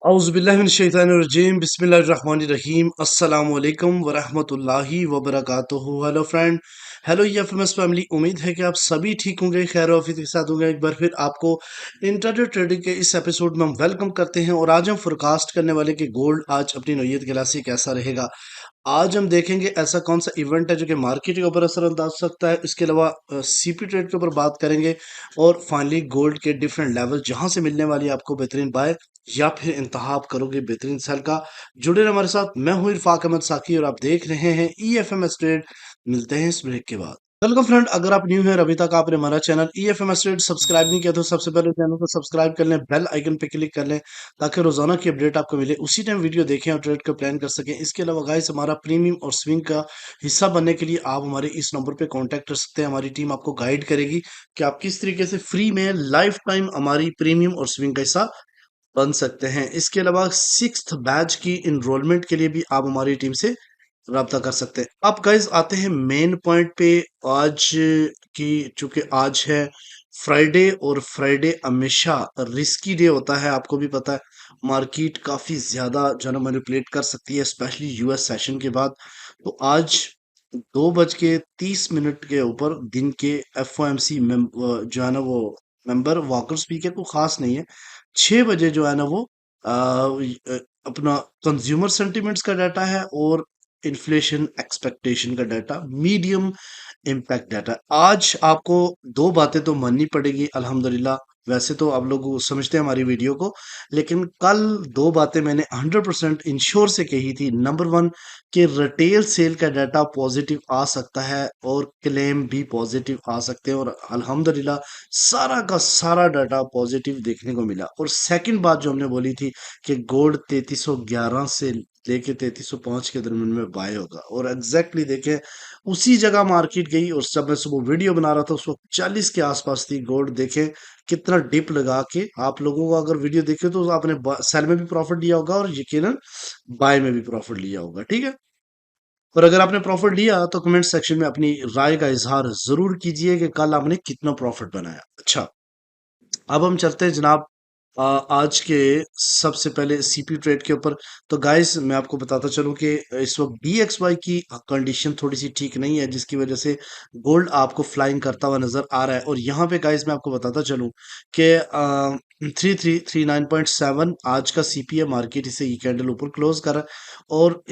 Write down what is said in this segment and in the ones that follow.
औज़ुबिल्लाहिमिनश्शैतानिर्रजीम बिस्मिल्लाहिर्रहमानिर्रहीम अस्सलामु अलैकुम वरहमतुल्लाहि वबरकातुहू। Hello friend, hello FMS family. उम्मीद है कि आप सभी ठीक होंगे, खैर ऑफिस के साथ होंगे। एक बार फिर आपको इंट्राडे ट्रेडिंग के इस एपिसोड में हम वेलकम करते हैं और आज हम फोरकास्ट करने वाले कि गोल्ड आज अपनी नौयत गिलासी कैसा रहेगा। आज हम देखेंगे ऐसा कौन सा इवेंट है जो कि मार्केट के ऊपर असर अंदाज सकता है। इसके अलावा सीपी ट्रेड के ऊपर बात करेंगे और फाइनली गोल्ड के डिफरेंट लेवल जहां से मिलने वाली है आपको बेहतरीन बाय या फिर इंतहा आप करोगे बेहतरीन सेल का। जुड़े रहे हमारे साथ, मैं हूं इरफाक अहमद साकी और आप देख रहे हैं EFMS ट्रेड। मिलते हैं इस ब्रेक के बाद। वेलकम फ्रेंड, अगर आप न्यू हैं और अभी तक आपने हमारा चैनल EFMS ट्रेड सब्सक्राइब नहीं किया तो सबसे पहले चैनल को सब्सक्राइब कर लें, बेल आइकन पे क्लिक कर लें ताकि रोजाना की अपडेट आपको मिले, उसी टाइम वीडियो देखें और ट्रेड को प्लान कर सकें। इसके अलावा गाइस, हमारा प्रीमियम और स्विंग का हिस्सा बनने के लिए आप हमारे इस नंबर पे कांटेक्ट कर सकते हैं। हमारी टीम आपको गाइड करेगी कि आप किस तरीके से फ्री में लाइफ टाइम हमारी प्रीमियम और स्विंग का हिस्सा बन सकते हैं। इसके अलावा सिक्स्थ बैच की इनरोलमेंट के लिए भी आप हमारी टीम से राब्ता कर सकते हैं। अब गाइज आते हैं मेन पॉइंट पे। आज की, चूंकि आज है फ्राइडे और फ्राइडे हमेशा रिस्की डे होता है, आपको भी पता है। मार्केट काफी ज्यादा जो है ना मैनिपुलेट कर सकती है, स्पेशली यूएस सेशन के बाद। तो आज 2:30 के ऊपर दिन के FOMC जो है ना वो मेंबर वॉकर स्पीकर को खास नहीं है। 6 बजे जो है ना वो अपना कंज्यूमर सेंटिमेंट्स का डाटा है और इन्फ्लेशन एक्सपेक्टेशन का डाटा, मीडियम इम्पैक्ट डाटा। आज आपको दो बातें तो माननी पड़ेगी अल्हम्दुलिल्लाह। वैसे तो आप लोग समझते हैं हमारी वीडियो को, लेकिन कल दो बातें मैंने 100% इंश्योर से कही थी। नंबर वन, कि रिटेल सेल का डाटा पॉजिटिव आ सकता है और क्लेम भी पॉजिटिव आ सकते हैं, और अल्हम्दुलिल्लाह सारा का सारा डाटा पॉजिटिव देखने को मिला। और सेकंड बात जो हमने बोली थी कि गोल्ड 3311 से लेके 3305 के दरमियान में बाय होगा, और एग्जैक्टली देखें उसी जगह मार्केट गई। और जब मैं सुबह वीडियो बना रहा था उस वक्त 40 के आसपास थी गोल्ड। देखें कितना डिप लगा के, आप लोगों को अगर वीडियो देखे तो आपने सेल में भी प्रॉफिट लिया होगा और यकीनन बाय में भी प्रॉफिट लिया होगा, ठीक है। और अगर आपने प्रॉफिट लिया तो कमेंट सेक्शन में अपनी राय का इजहार जरूर कीजिए कि कल आपने कितना प्रॉफिट बनाया। अच्छा, अब हम चलते हैं जनाब आज के सबसे पहले सीपी ट्रेड के ऊपर। तो गाइस, मैं आपको बताता चलूं कि इस वक्त DXY की कंडीशन थोड़ी सी ठीक नहीं है, जिसकी वजह से गोल्ड आपको फ्लाइंग करता हुआ नजर आ रहा है। और यहाँ पे गाइस मैं आपको बताता चलूं कि 3339.7 आज का सीपी है। मार्केट इसे ये कैंडल ऊपर क्लोज कर रहा है और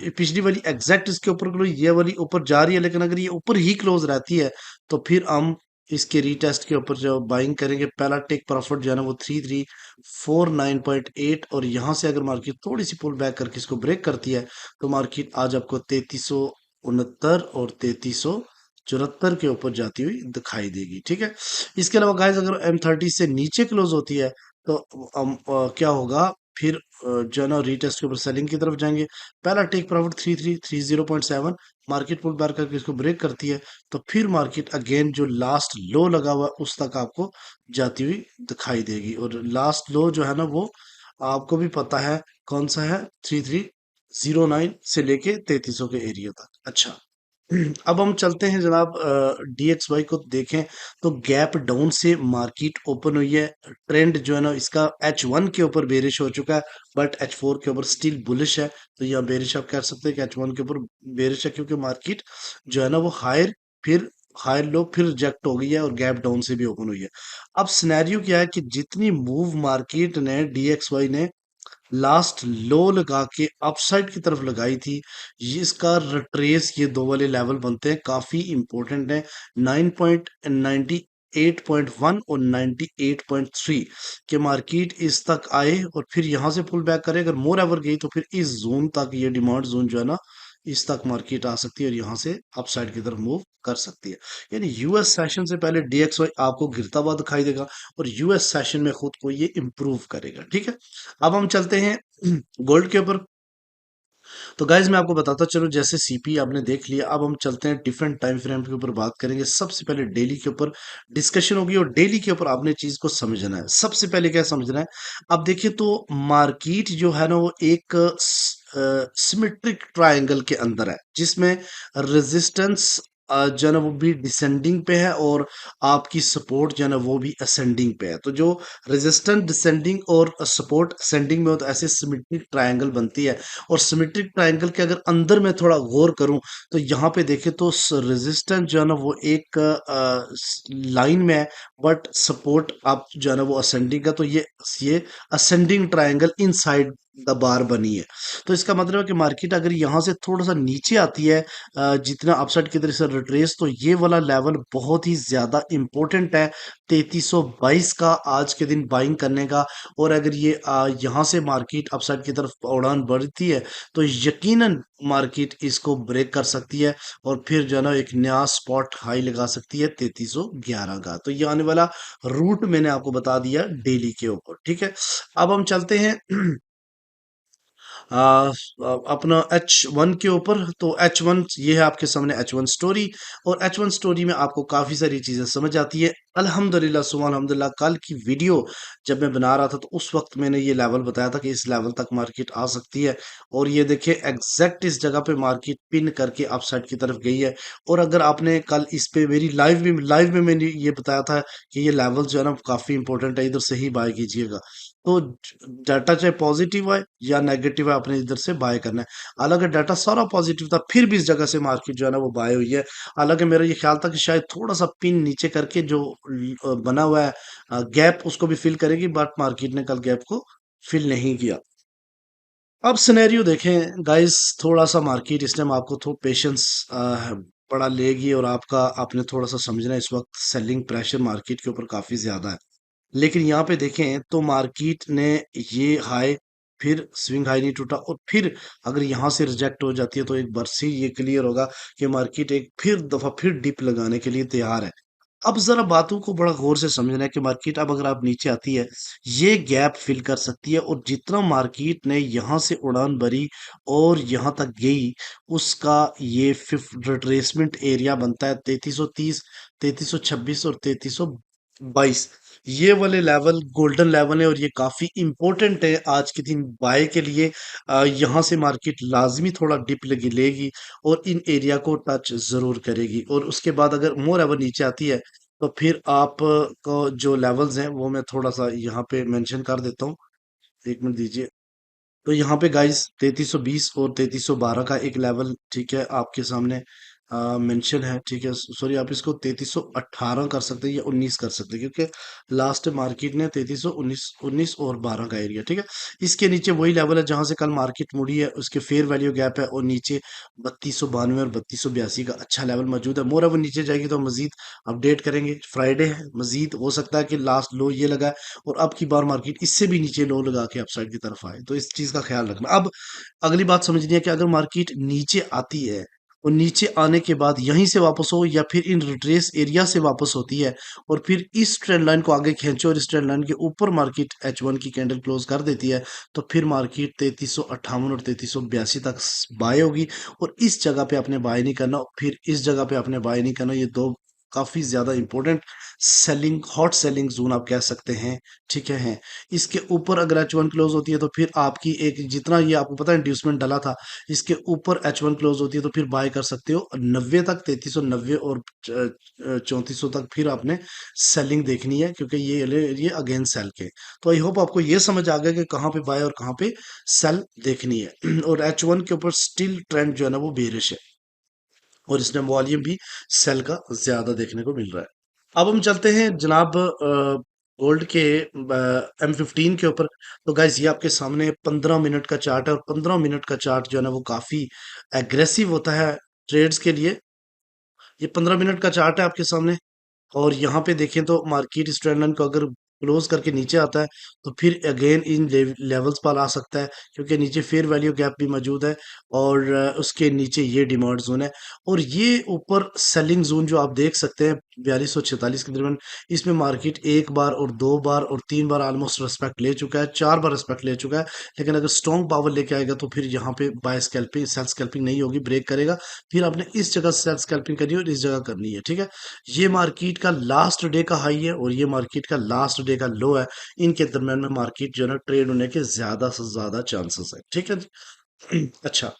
पिछली वाली एग्जैक्ट इसके ऊपर क्लोज, ये वाली ऊपर जा रही है। लेकिन अगर ये ऊपर ही क्लोज रहती है तो फिर हम इसके रीटेस्ट के ऊपर जो बाइंग करेंगे, पहला टेक प्रॉफिट जो है ना वो 3349.8। और यहाँ से अगर मार्केट थोड़ी सी पुल बैक करके इसको ब्रेक करती है तो मार्केट आज आपको 3369 और 3374 के ऊपर जाती हुई दिखाई देगी, ठीक है। इसके अलावा गाइस, अगर M30 से नीचे क्लोज होती है तो क्या होगा फिर, जो है ना रीटेस्ट के ऊपर सेलिंग की तरफ जाएंगे। पहला take profit 3330.7, market pull back करके इसको ब्रेक करती है तो फिर मार्केट अगेन जो लास्ट लो लगा हुआ है उस तक आपको जाती हुई दिखाई देगी। और लास्ट लो जो है ना वो आपको भी पता है कौन सा है, 3309 से लेके 3300 के एरिया तक। अच्छा, अब हम चलते हैं जनाब DXY को देखें तो गैप डाउन से मार्केट ओपन हुई है। ट्रेंड जो है ना इसका H1 के ऊपर बेरिश हो चुका है, बट H4 के ऊपर स्टिल बुलिश है। तो यहाँ बेरिश आप कह सकते हैं कि H1 के ऊपर बेरिश है, क्योंकि मार्केट जो है ना वो हायर, फिर हायर लो, फिर रिजेक्ट हो गई है और गैप डाउन से भी ओपन हुई है। अब सिनेरियो क्या है कि जितनी मूव मार्केट ने DXY ने लास्ट लो लगा के अपसाइड की तरफ लगाई थी, ये इसका रिट्रेस, ये दो वाले लेवल बनते हैं काफी इंपॉर्टेंट है। 9.98.1 और 98.3 के मार्केट इस तक आए और फिर यहां से पुल बैक करे। अगर मोर एवर गई तो फिर इस जोन तक, ये डिमांड जोन जो है ना इस तक मार्केट आ सकती है और यहाँ से अपसाइड की तरफ मूव कर सकती है। यानी यूएस सेशन से पहले DXY आपको गिरता हुआ दिखाई देगा और यूएस सेशन में खुद को ये इंप्रूव करेगा, ठीक है। अब हम चलते हैं गोल्ड के ऊपर। तो गाइज मैं आपको बताता चलूं, जैसे सीपी आपने देख लिया, अब हम चलते हैं डिफरेंट टाइम फ्रेम के ऊपर बात करेंगे। सबसे पहले डेली के ऊपर डिस्कशन होगी और डेली के ऊपर आपने चीज को समझना है। सबसे पहले क्या समझना है, अब देखिए तो मार्केट जो है ना वो एक सिमेट्रिक ट्रायंगल के अंदर है, जिसमें रेजिस्टेंस जो है ना वो भी डिसेंडिंग पे है, और आपकी सपोर्ट जो है ना वो भी असेंडिंग पे है। तो जो रेजिस्टेंस डिसेंडिंग और सपोर्ट असेंडिंग में हो तो ऐसे सिमेट्रिक ट्रायंगल बनती है। और सिमेट्रिक ट्रायंगल के अगर अंदर मैं थोड़ा गौर करूं तो यहाँ पे देखें तो रेजिस्टेंस जो है ना वो एक लाइन में है, बट सपोर्ट आप जो है ना वो असेंडिंग का, तो ये ascending triangle inside the bar बनी है। तो इसका मतलब है कि मार्केट अगर यहाँ से थोड़ा सा नीचे आती है, जितना अपसाइड की तरफ से रिट्रेस, तो ये वाला लेवल बहुत ही ज्यादा इंपॉर्टेंट है 3322 का आज के दिन बाइंग करने का। और अगर ये यहाँ से मार्केट अपसाइड की तरफ उड़ान बढ़ती है तो यकीनन मार्केट इसको ब्रेक कर सकती है, और फिर जो है ना एक नया स्पॉट हाई लगा सकती है 3311 का। तो ये आने वाला रूट मैंने आपको बता दिया डेली के ऊपर, ठीक है। अब हम चलते हैं आ, अपना H1 के ऊपर। तो H1 ये है आपके सामने H1 स्टोरी। और H1 स्टोरी में आपको काफ़ी सारी चीज़ें समझ आती है। अल्हम्दुलिल्लाह सुबह अल्हम्दुलिल्लाह, कल की वीडियो जब मैं बना रहा था तो उस वक्त मैंने ये लेवल बताया था कि इस लेवल तक मार्केट आ सकती है। और ये देखिए एग्जैक्ट इस जगह पे मार्केट पिन करके अपसाइड की तरफ गई है। और अगर आपने कल इस पे मेरी लाइव में मैंने ये बताया था कि ये लेवल जो है ना काफ़ी इंपॉर्टेंट है, इधर से ही बाय कीजिएगा। तो डाटा चाहे पॉजिटिव है या नेगेटिव है, आपने इधर से बाय करना है। हालांकि डाटा सारा पॉजिटिव था, फिर भी इस जगह से मार्केट जो है ना वो बाय हुई है। हालांकि मेरा ये ख्याल था कि शायद थोड़ा सा पिन नीचे करके जो बना हुआ है गैप, उसको भी फिल करेगी, बट मार्केट ने कल गैप को फिल नहीं किया। अब सिनेरियो देखें गाइस, थोड़ा सा मार्केट इस टाइम आपको थोड़ा पेशेंस बड़ा लेगी, और आपने थोड़ा सा समझना है, इस वक्त सेलिंग प्रेशर मार्केट के ऊपर काफी ज्यादा है। लेकिन यहाँ पे देखें तो मार्केट ने ये हाई, फिर स्विंग हाई नहीं टूटा, और फिर अगर यहाँ से रिजेक्ट हो जाती है तो एक बार से ये क्लियर होगा कि मार्केट एक फिर दफा फिर डिप लगाने के लिए तैयार है। अब जरा बातों को बड़ा गौर से समझना है कि मार्केट अब अगर आप नीचे आती है, ये गैप फिल कर सकती है, और जितना मार्केट ने यहाँ से उड़ान भरी और यहाँ तक गई, उसका ये फिफ्थ रिट्रेसमेंट एरिया बनता है 3330, 3326 और 3322। ये वाले लेवल गोल्डन लेवल है, और ये काफी इंपॉर्टेंट है आज के दिन बाय के लिए। यहाँ से मार्केट लाजमी थोड़ा डिप लगी लेगी, और इन एरिया को टच जरूर करेगी, और उसके बाद अगर मोर एवर नीचे आती है तो फिर आप को जो लेवल्स हैं वो मैं थोड़ा सा यहाँ पे मेंशन कर देता हूँ। एक मिनट दीजिए। तो यहाँ पे गाइस 3320 और 3312 का एक लेवल, ठीक है, आपके सामने मेंशन है, ठीक है। सॉरी, आप इसको 3318 कर सकते हैं या 19 कर सकते हैं, क्योंकि लास्ट मार्केट ने 3319 19 और 12 का एरिया, ठीक है। इसके नीचे वही लेवल है जहां से कल मार्केट मुड़ी है, उसके फेयर वैल्यू गैप है, और नीचे 3292 और 3282 का अच्छा लेवल मौजूद है। मोर अब नीचे जाएगी तो मजीद अपडेट करेंगे। फ्राइडे है, मजीद हो सकता है कि लास्ट लो ये लगा है, और अब की बार मार्केट इससे भी नीचे लो लगा के अपसाइड की तरफ आए, तो इस चीज का ख्याल रखना। अब अगली बात समझनी है कि अगर मार्केट नीचे आती है, और नीचे आने के बाद यहीं से वापस हो या फिर इन रिट्रेस एरिया से वापस होती है, और फिर इस ट्रेंड लाइन को आगे खींचो और इस ट्रेंड लाइन के ऊपर मार्केट H1 की कैंडल क्लोज कर देती है, तो फिर मार्केट 3358 और 3382 तक बाय होगी। और इस जगह पे आपने बाय नहीं करना, फिर इस जगह पे आपने बाय नहीं करना। ये दो काफी ज्यादा important selling, hot selling zone आप कह सकते हैं, ठीक है। हैं इसके ऊपर अगर H1 क्लोज होती है तो फिर आपकी एक, जितना ये आपको पता है इंड्यूसमेंट डाला था, इसके ऊपर H1 क्लोज होती है तो फिर बाय कर सकते हो 90 तक, 3390 और 3400 तक फिर आपने सेलिंग देखनी है, क्योंकि ये अगेन सेल के। तो आई होप आपको ये समझ आ गया कि कहाँ पे बाय और कहाँ पे सेल देखनी है। और H1 के ऊपर स्टिल ट्रेंड जो है ना वो बेरिश है, और इसमें वॉल्यूम भी सेल का ज्यादा देखने को मिल रहा है। अब हम चलते हैं जनाब गोल्ड के M15 के ऊपर। तो गाइस ये आपके सामने 15 मिनट का चार्ट है, और 15 मिनट का चार्ट जो है ना वो काफी एग्रेसिव होता है ट्रेड्स के लिए। ये 15 मिनट का चार्ट है आपके सामने, और यहाँ पे देखें तो मार्केट इस ट्रेंड लाइन को अगर क्लोज करके नीचे आता है तो फिर अगेन इन लेवल्स पर आ सकता है, क्योंकि नीचे फेयर वैल्यू गैप भी मौजूद है, और उसके नीचे ये डिमांड जोन है। और ये ऊपर सेलिंग जोन जो आप देख सकते हैं 4246 के दरमियान, इसमें मार्केट एक बार और दो बार और तीन बार ऑलमोस्ट रिस्पेक्ट ले चुका है, चार बार रिस्पेक्ट ले चुका है। लेकिन अगर स्ट्रॉन्ग पावर लेके आएगा तो फिर यहाँ पे बाय स्कैल्पिंग, सेल स्कैल्पिंग नहीं होगी, ब्रेक करेगा। फिर आपने इस जगह सेल स्कैल्पिंग करनी है और इस जगह करनी है, ठीक है। ये मार्केट का लास्ट डे का हाई है, और ये मार्केट का लास्ट डे का लो है। इनके दरम्यान में मार्केट जो है ना ट्रेड होने के ज्यादा से ज्यादा चांसेस है, ठीक है जी। अच्छा,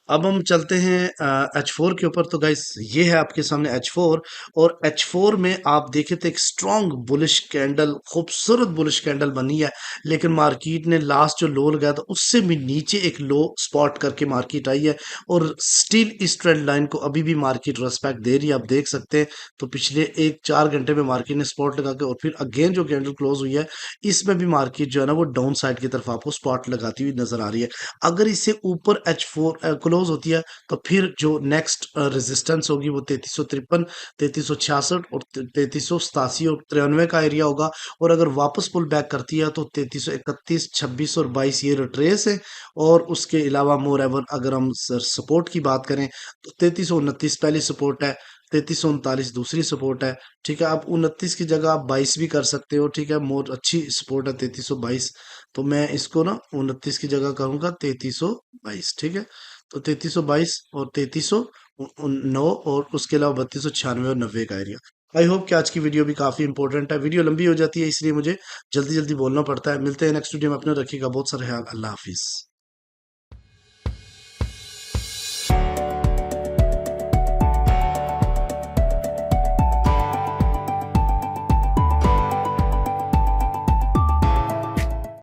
अब हम चलते हैं H4 के ऊपर। तो गाइस ये है आपके सामने H4, और H4 में आप देखें तो एक स्ट्रॉन्ग बुलिश कैंडल, खूबसूरत बुलिश कैंडल बनी है, लेकिन मार्केट ने लास्ट जो लो लगाया था उससे भी नीचे एक लो स्पॉट करके मार्केट आई है, और स्टिल इस ट्रेंड लाइन को अभी भी मार्केट रेस्पेक्ट दे रही है, आप देख सकते हैं। तो पिछले 1-4 घंटे में मार्केट ने स्पॉट लगा के और फिर अगेन जो कैंडल क्लोज हुई है, इसमें भी मार्केट जो है ना वो डाउन साइड की तरफ आपको स्पॉट लगाती हुई नजर आ रही है। अगर इससे ऊपर H4 क्लोज होती है, तो फिर जो नेक्स्ट रेजिस्टेंस होगी वो 3353, 3366 और 3387 और 93 का एरिया होगा। और अगर वापस पुल बैक करती है तो 3331, 26 और 22 ये रिट्रेस है। और उसके अलावा मोर एवर अगर हम सपोर्ट की बात करें तो 3329 पहली सपोर्ट है, 3339 दूसरी सपोर्ट है। ठीक है, आप 29 की जगह आप 22 भी कर सकते हो। ठीक है, मोर अच्छी सपोर्ट है 3322। तो मैं इसको ना 29 की जगह करूंगा 3322। ठीक है, तो 3322 और 3309 और उसके अलावा 3296 और 90 का एरिया। आई होप कि आज की वीडियो भी काफी इंपॉर्टेंट है। वीडियो लंबी हो जाती है इसलिए मुझे जल्दी जल्दी बोलना पड़ता है। मिलते हैं नेक्स्ट वीडियो में, अपने रखिएगा बहुत सारा ख्याल। अल्लाह हाफिज।